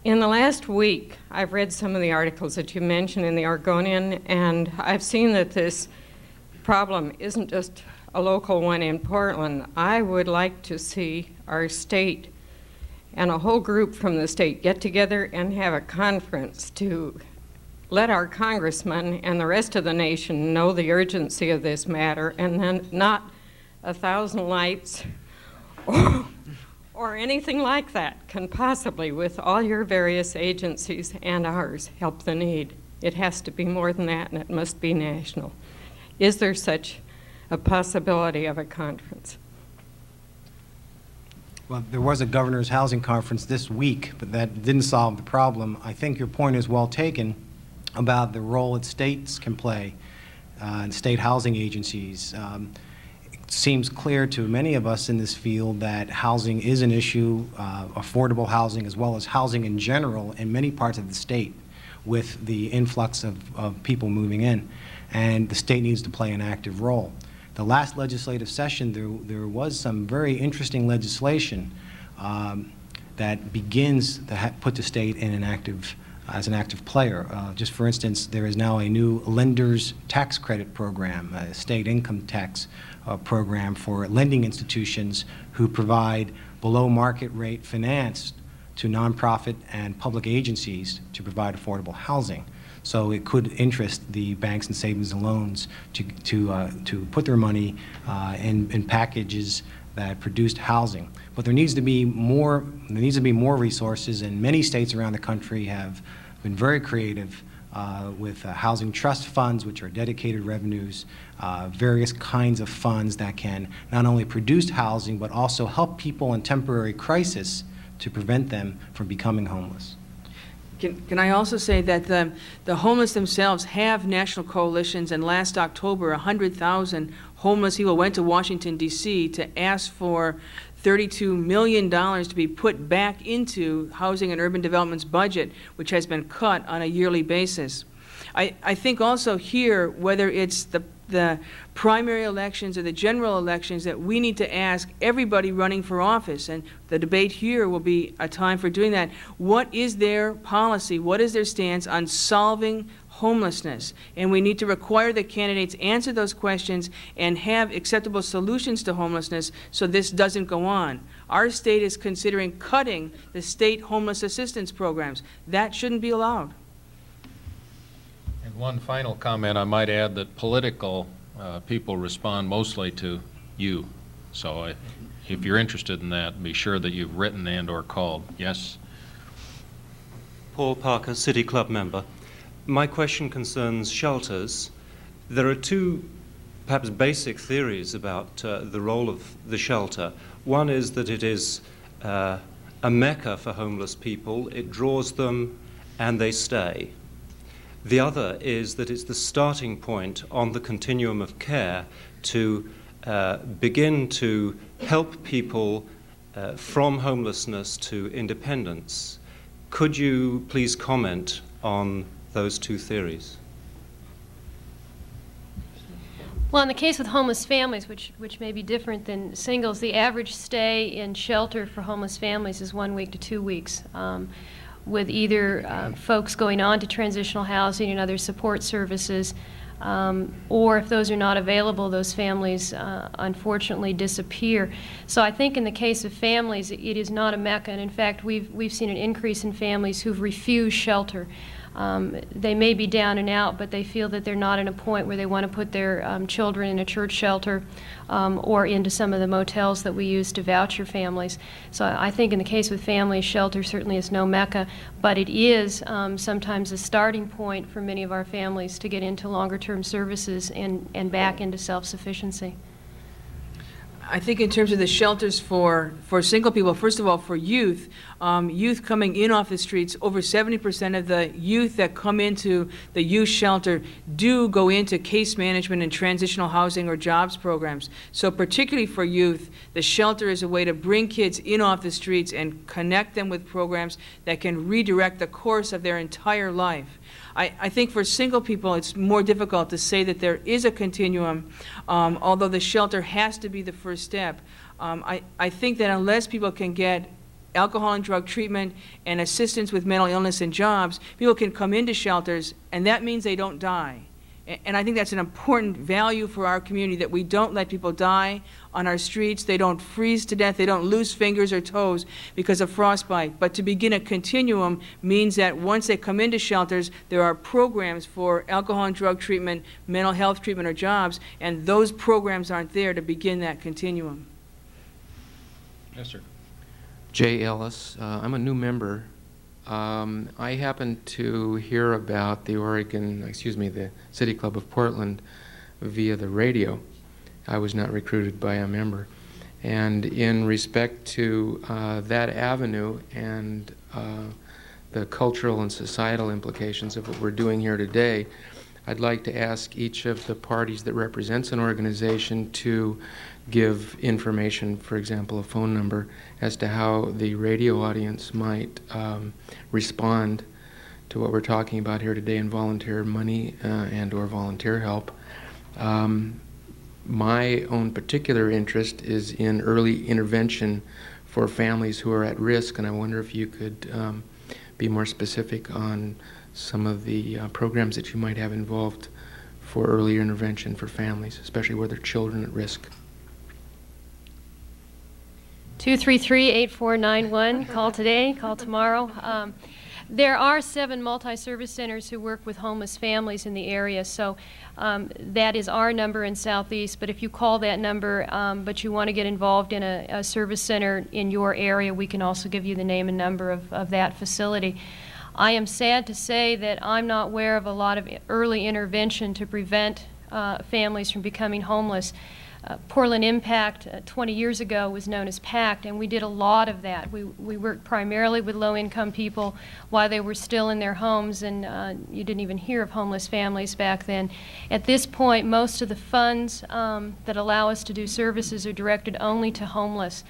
In the last week, I've read some of the articles that you mentioned in the Oregonian, and I've seen that this problem isn't just a local one in Portland. I would like to see our state and a whole group from the state get together and have a conference to let our congressmen and the rest of the nation know the urgency of this matter, and then not 1,000 lights or anything like that can possibly, with all your various agencies and ours, help the need. It has to be more than that, and it must be national. Is there such a possibility of a conference? Well, there was a governor's housing conference this week, but that didn't solve the problem. I think your point is well taken about the role that states can play and state housing agencies. It seems clear to many of us in this field that housing is an issue, affordable housing as well as housing in general in many parts of the state with the influx of people moving in, and the state needs to play an active role. The last legislative session, there was some very interesting legislation that begins to put the state in as an active player. Just for instance, there is now a new lender's tax credit program, a state income tax program for lending institutions who provide below market rate finance to nonprofit and public agencies to provide affordable housing. So it could interest the banks and savings and loans to put their money in packages that produced housing. But there needs to be more. There needs to be more resources, and many states around the country have been very creative with housing trust funds, which are dedicated revenues, various kinds of funds that can not only produce housing but also help people in temporary crisis to prevent them from becoming homeless. Can I also say that the homeless themselves have national coalitions, and last October 100,000 homeless people went to Washington, D.C. to ask for $32 million to be put back into Housing and Urban Development's budget, which has been cut on a yearly basis. I think also here, whether it's the primary elections or the general elections, that we need to ask everybody running for office, and the debate here will be a time for doing that. What is their policy? What is their stance on solving homelessness? And we need to require that candidates answer those questions and have acceptable solutions to homelessness so this doesn't go on. Our state is considering cutting the state homeless assistance programs. That shouldn't be allowed. And one final comment, I might add that political people respond mostly to you. So if you're interested in that, be sure that you've written and or called. Yes? Paul Parker, City Club member. My question concerns shelters. There are two perhaps basic theories about the role of the shelter. One is that it is a mecca for homeless people. It draws them and they stay. The other is that it's the starting point on the continuum of care to begin to help people from homelessness to independence. Could you please comment on those two theories? Well, in the case with homeless families, which may be different than singles, the average stay in shelter for homeless families is 1 week to 2 weeks, with either folks going on to transitional housing and other support services, or if those are not available, those families unfortunately disappear. So I think in the case of families, it is not a mecca, and in fact, we've seen an increase in families who've refused shelter. They may be down and out, but they feel that they're not at a point where they want to put their children in a church shelter or into some of the motels that we use to voucher families. So I think in the case with families, shelter certainly is no mecca, but it is sometimes a starting point for many of our families to get into longer-term services and back into self-sufficiency. I think in terms of the shelters for single people, first of all, for youth, youth coming in off the streets, over 70% of the youth that come into the youth shelter do go into case management and transitional housing or jobs programs. So particularly for youth, the shelter is a way to bring kids in off the streets and connect them with programs that can redirect the course of their entire life. I think for single people, it's more difficult to say that there is a continuum, although the shelter has to be the first step. I think that unless people can get alcohol and drug treatment and assistance with mental illness and jobs, people can come into shelters, and that means they don't die. And I think that's an important value for our community, that we don't let people die on our streets. They don't freeze to death. They don't lose fingers or toes because of frostbite. But to begin a continuum means that once they come into shelters, there are programs for alcohol and drug treatment, mental health treatment, or jobs, and those programs aren't there to begin that continuum. Yes, sir. Jay Ellis. I'm a new member. I happened to hear about the City Club of Portland via the radio. I was not recruited by a member. And in respect to that avenue and the cultural and societal implications of what we're doing here today, I'd like to ask each of the parties that represents an organization to give information, for example, a phone number, as to how the radio audience might respond to what we're talking about here today in volunteer money and or volunteer help. My own particular interest is in early intervention for families who are at risk, and I wonder if you could be more specific on some of the programs that you might have involved for early intervention for families, especially where there are children at risk. 233-8491. Call today, call tomorrow. There are 7 multi-service centers who work with homeless families in the area, so that is our number in Southeast. But if you call that number, but you want to get involved in a service center in your area, we can also give you the name and number of that facility. I am sad to say that I'm not aware of a lot of early intervention to prevent families from becoming homeless. Portland Impact 20 years ago was known as PACT, and we did a lot of that. We worked primarily with low-income people while they were still in their homes, and you didn't even hear of homeless families back then. At this point, most of the funds that allow us to do services are directed only to homeless.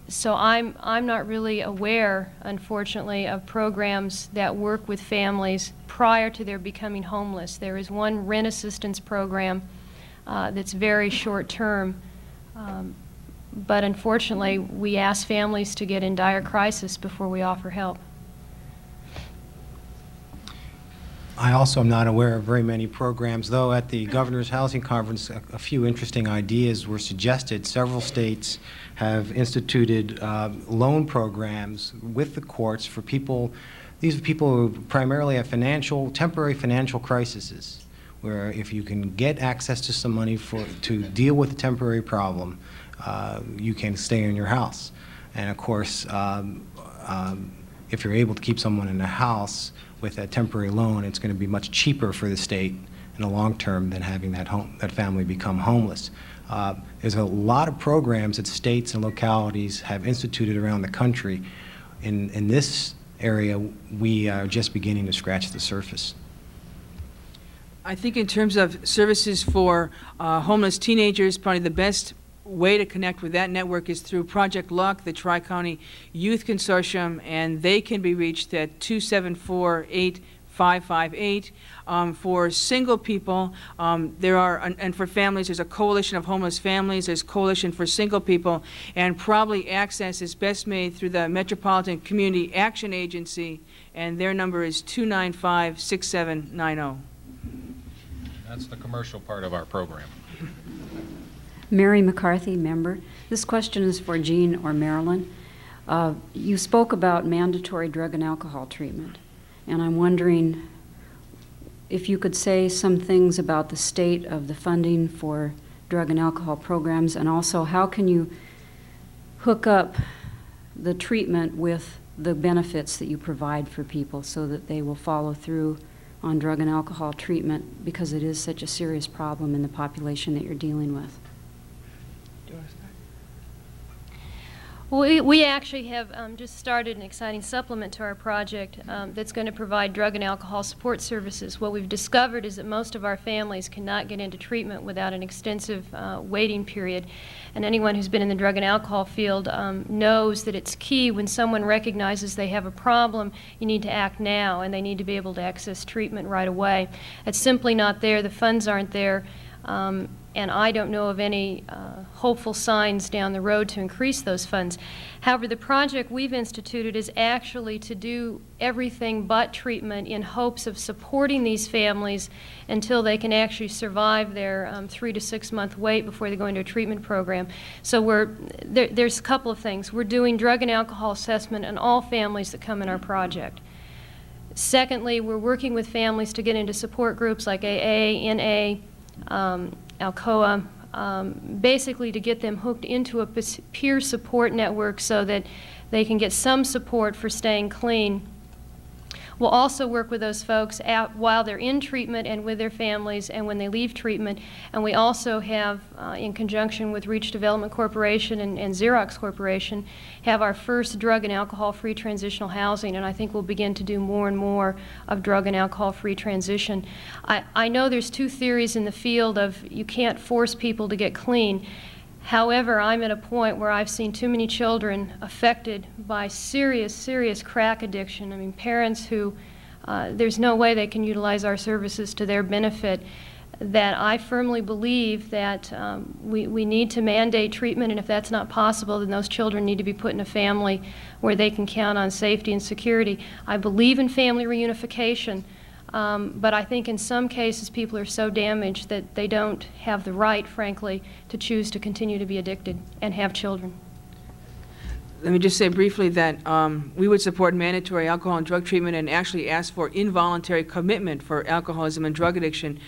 So I'm not really aware, unfortunately, of programs that work with families prior to their becoming homeless. There is one rent assistance program that's very short term, but unfortunately we ask families to get in dire crisis before we offer help. I also am not aware of very many programs, though at the Governor's Housing Conference a few interesting ideas were suggested. Several states have instituted loan programs with the courts for people. These are people who primarily have temporary financial crises, where if you can get access to some money to deal with a temporary problem, you can stay in your house. And of course, if you're able to keep someone in a house with a temporary loan, it's going to be much cheaper for the state in the long term than having that family become homeless. There's a lot of programs that states and localities have instituted around the country. In this area, we are just beginning to scratch the surface. I think in terms of services for homeless teenagers, probably the best way to connect with that network is through Project Luck, the Tri-County Youth Consortium, and they can be reached at 274-8558. For single people, there are, and for families, there's a coalition of homeless families, there's coalition for single people, and probably access is best made through the Metropolitan Community Action Agency, and their number is 295-6790. That's the commercial part of our program. Mary McCarthy, member. This question is for Jean or Marilyn. You spoke about mandatory drug and alcohol treatment. And I'm wondering if you could say some things about the state of the funding for drug and alcohol programs, and also how can you hook up the treatment with the benefits that you provide for people so that they will follow through on drug and alcohol treatment, because it is such a serious problem in the population that you're dealing with. Well, we actually have just started an exciting supplement to our project that's going to provide drug and alcohol support services. What we've discovered is that most of our families cannot get into treatment without an extensive waiting period. And anyone who's been in the drug and alcohol field knows that it's key when someone recognizes they have a problem, you need to act now, and they need to be able to access treatment right away. It's simply not there. The funds aren't there. And I don't know of any hopeful signs down the road to increase those funds. However, the project we've instituted is actually to do everything but treatment in hopes of supporting these families until they can actually survive their 3 to 6 month wait before they go into a treatment program. So there's a couple of things. We're doing drug and alcohol assessment on all families that come in our project. Secondly, we're working with families to get into support groups like AA, NA, Alcoa, basically to get them hooked into a peer support network so that they can get some support for staying clean. We'll also work with those folks while they're in treatment and with their families and when they leave treatment. And we also have, in conjunction with Reach Development Corporation and Xerox Corporation, have our first drug and alcohol-free transitional housing, and I think we'll begin to do more and more of drug and alcohol-free transition. I know there's two theories in the field of you can't force people to get clean. However, I'm at a point where I've seen too many children affected by serious, serious crack addiction. I mean, parents who, there's no way they can utilize our services to their benefit, that I firmly believe that we need to mandate treatment, and if that's not possible, then those children need to be put in a family where they can count on safety and security. I believe in family reunification. But I think in some cases people are so damaged that they don't have the right, frankly, to choose to continue to be addicted and have children. Let me just say briefly that we would support mandatory alcohol and drug treatment and actually ask for involuntary commitment for alcoholism and drug addiction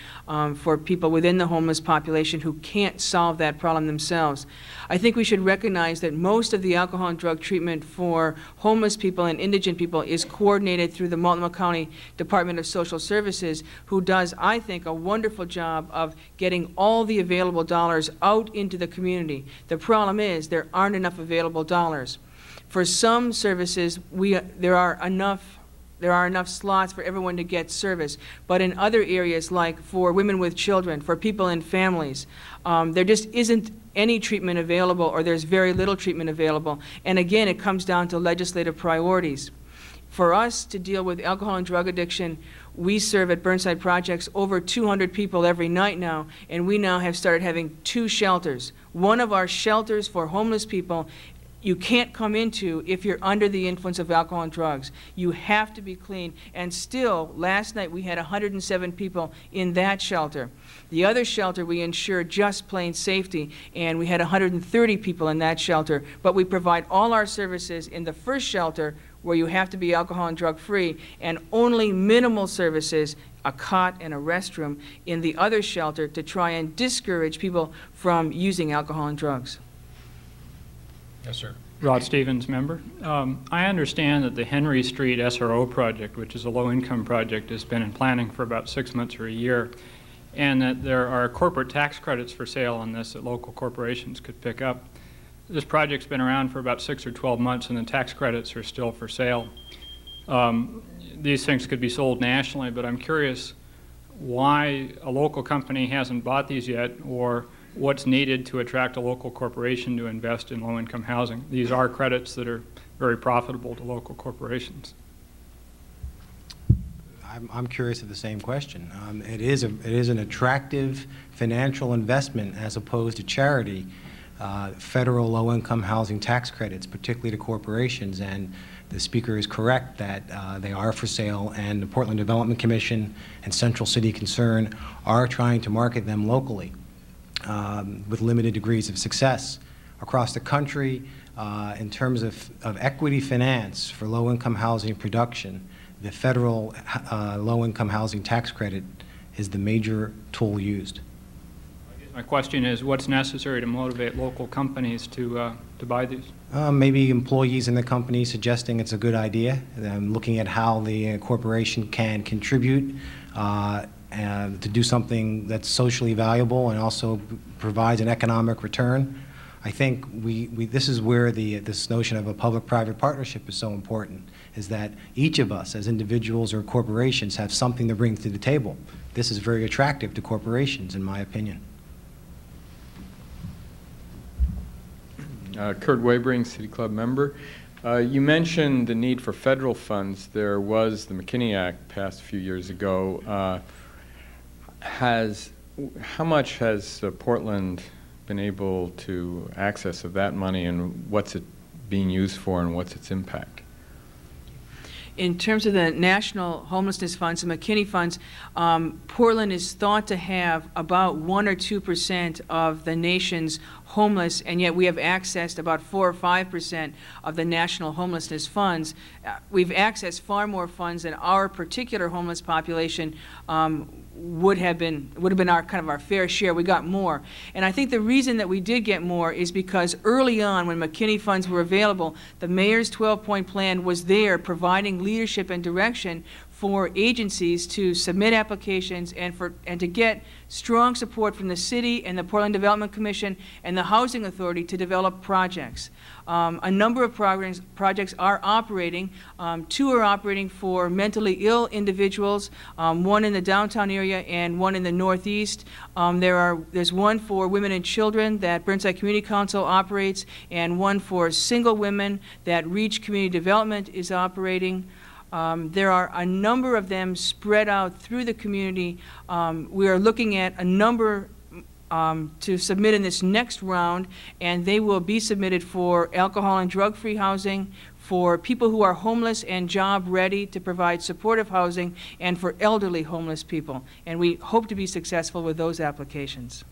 for people within the homeless population who can't solve that problem themselves. I think we should recognize that most of the alcohol and drug treatment for homeless people and indigent people is coordinated through the Multnomah County Department of Social Services, who does, I think, a wonderful job of getting all the available dollars out into the community. The problem is there aren't enough available dollars. For some services, there are enough slots for everyone to get service, but in other areas, like for women with children, for people in families, there just isn't any treatment available, or there's very little treatment available. And again, it comes down to legislative priorities. For us to deal with alcohol and drug addiction, we serve at Burnside Projects over 200 people every night now, and we now have started having 2 shelters. One of our shelters for homeless people you can't come into if you're under the influence of alcohol and drugs. You have to be clean. And still, last night we had 107 people in that shelter. The other shelter we ensure just plain safety, and we had 130 people in that shelter. But we provide all our services in the first shelter, where you have to be alcohol and drug free, and only minimal services, a cot and a restroom, in the other shelter to try and discourage people from using alcohol and drugs. Yes, sir. Rod Stevens, member. I understand that the Henry Street SRO project, which is a low-income project, has been in planning for about 6 months or a year, and that there are corporate tax credits for sale on this that local corporations could pick up. This project's been around for about 6 or 12 months, and the tax credits are still for sale. These things could be sold nationally, but I'm curious why a local company hasn't bought these yet, or what's needed to attract a local corporation to invest in low-income housing. These are credits that are very profitable to local corporations. I'm curious of the same question. It is an attractive financial investment as opposed to charity. Federal low-income housing tax credits, particularly to corporations, and the speaker is correct that they are for sale, and the Portland Development Commission and Central City Concern are trying to market them locally. With limited degrees of success across the country. In terms of equity finance for low-income housing production, the federal low-income housing tax credit is the major tool used. My question is, what's necessary to motivate local companies to buy these? Maybe employees in the company suggesting it's a good idea, looking at how the corporation can contribute and to do something that's socially valuable and also provides an economic return. I think this is where this notion of a public-private partnership is so important, is that each of us as individuals or corporations have something to bring to the table. This is very attractive to corporations, in my opinion. Kurt Webering, City Club member. You mentioned the need for federal funds. There was the McKinney Act passed a few years ago. How much has Portland been able to access of that money, and what's it being used for, and what's its impact? In terms of the National Homelessness Funds, the McKinney Funds, Portland is thought to have about 1 or 2% of the nation's homeless, and yet we have accessed about 4 or 5% of the National Homelessness Funds. We've accessed far more funds than our particular homeless population would have been our fair share. We got more. And I think the reason that we did get more is because early on, when McKinney funds were available, the mayor's 12-point plan was there providing leadership and direction for agencies to submit applications and to get strong support from the city and the Portland Development Commission and the Housing Authority to develop projects. A number of projects are operating. 2 are operating for mentally ill individuals, 1 in the downtown area and 1 in the northeast. There's 1 for women and children that Burnside Community Council operates, and 1 for single women that Reach Community Development is operating. There are a number of them spread out through the community. We are looking at a number to submit in this next round, and they will be submitted for alcohol and drug-free housing, for people who are homeless and job-ready to provide supportive housing, and for elderly homeless people. And we hope to be successful with those applications.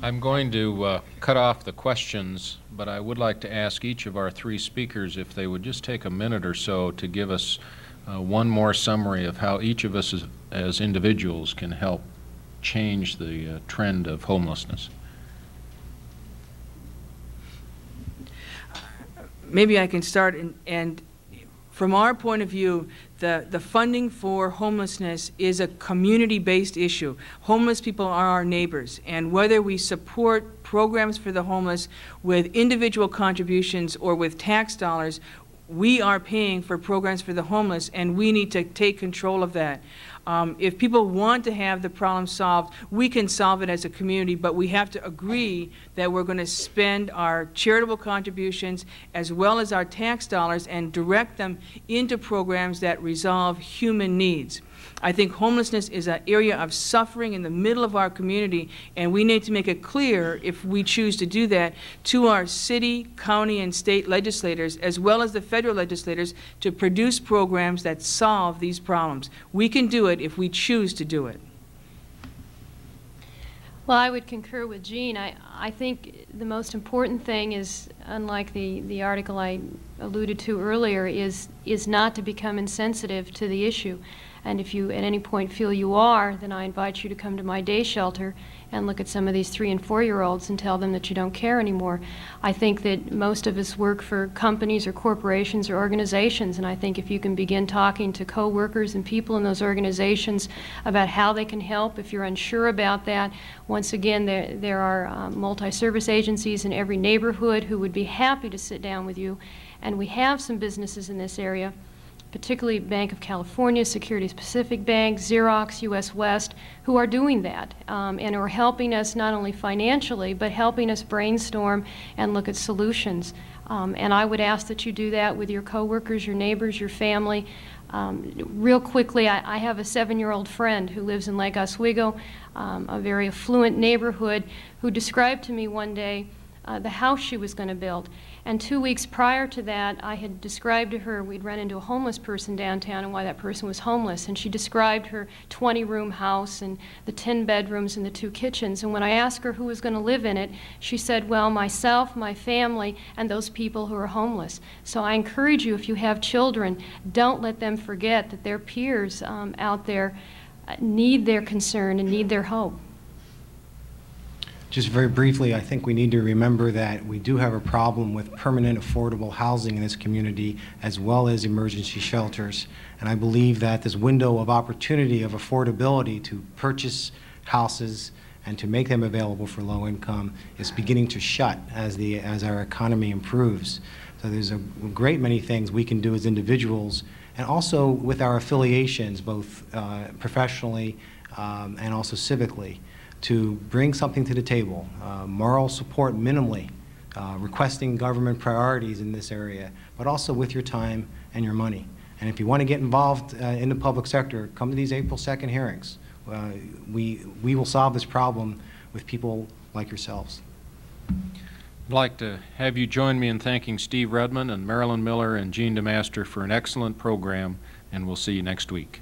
I'm going to cut off the questions, but I would like to ask each of our 3 speakers if they would just take a minute or so to give us one more summary of how each of us as individuals can help change the trend of homelessness. Maybe I can start, and from our point of view, the funding for homelessness is a community-based issue. Homeless people are our neighbors, and whether we support programs for the homeless with individual contributions or with tax dollars, we are paying for programs for the homeless, and we need to take control of that. If people want to have the problem solved, we can solve it as a community, but we have to agree that we're going to spend our charitable contributions as well as our tax dollars and direct them into programs that resolve human needs. I think homelessness is an area of suffering in the middle of our community, and we need to make it clear, if we choose to do that, to our city, county, and state legislators, as well as the federal legislators, to produce programs that solve these problems. We can do it if we choose to do it. Well, I would concur with Jean. I think the most important thing is, unlike the article I alluded to earlier, is not to become insensitive to the issue. And if you at any point feel you are, then I invite you to come to my day shelter and look at some of these 3- and 4-year-olds and tell them that you don't care anymore. I think that most of us work for companies or corporations or organizations, and I think if you can begin talking to co-workers and people in those organizations about how they can help, if you're unsure about that, once again, there are multi-service agencies in every neighborhood who would be happy to sit down with you, and we have some businesses in this area, particularly Bank of California, Securities Pacific Bank, Xerox, US West, who are doing that and are helping us not only financially, but helping us brainstorm and look at solutions. And I would ask that you do that with your coworkers, your neighbors, your family. Real quickly, I have a 7-year-old friend who lives in Lake Oswego, a very affluent neighborhood, who described to me one day the house she was going to build. And 2 weeks prior to that, I had described to her we'd run into a homeless person downtown and why that person was homeless. And she described her 20-room house and the 10 bedrooms and the 2 kitchens. And when I asked her who was going to live in it, she said, well, myself, my family, and those people who are homeless. So I encourage you, if you have children, don't let them forget that their peers out there need their concern and need their hope. Just very briefly, I think we need to remember that we do have a problem with permanent affordable housing in this community as well as emergency shelters. And I believe that this window of opportunity of affordability to purchase houses and to make them available for low income is beginning to shut as our economy improves. So there's a great many things we can do as individuals and also with our affiliations, both professionally and also civically, to bring something to the table, moral support minimally, requesting government priorities in this area, but also with your time and your money. And if you want to get involved in the public sector, come to these April 2nd hearings. We will solve this problem with people like yourselves. I'd like to have you join me in thanking Steve Rudman and Marilyn Miller and Jean DeMaster for an excellent program, and we'll see you next week.